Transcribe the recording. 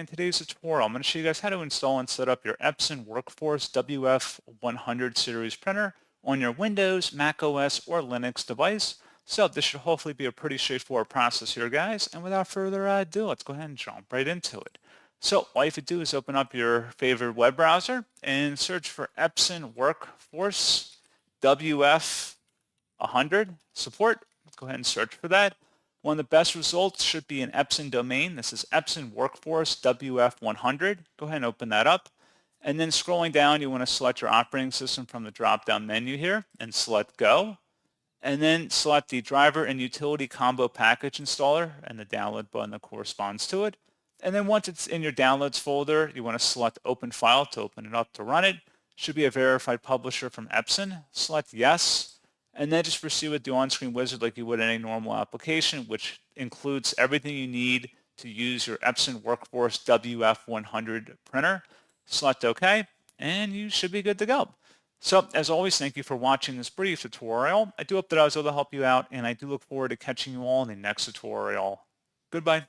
In today's tutorial, I'm going to show you guys how to install and set up your Epson WorkForce WF-100 series printer on your Windows, Mac OS, or Linux device. So this should hopefully be a pretty straightforward process here, guys. And without further ado, let's go ahead and jump right into it. So all you have to do is open up your favorite web browser and search for Epson WorkForce WF-100 support. Let's go ahead and search for that. One of the best results should be an Epson domain. This is Epson WorkForce WF-100. Go ahead and open that up. And then scrolling down, you want to select your operating system from the drop-down menu here and select Go. And then select the driver and utility combo package installer and the download button that corresponds to it. And then once it's in your downloads folder, you want to select open file to open it up to run it. Should be a verified publisher from Epson. Select yes. And then just proceed with the on-screen wizard like you would any normal application, which includes everything you need to use your Epson WorkForce WF-100 printer. Select OK, and you should be good to go. So, as always, thank you for watching this brief tutorial. I do hope that I was able to help you out, and I do look forward to catching you all in the next tutorial. Goodbye.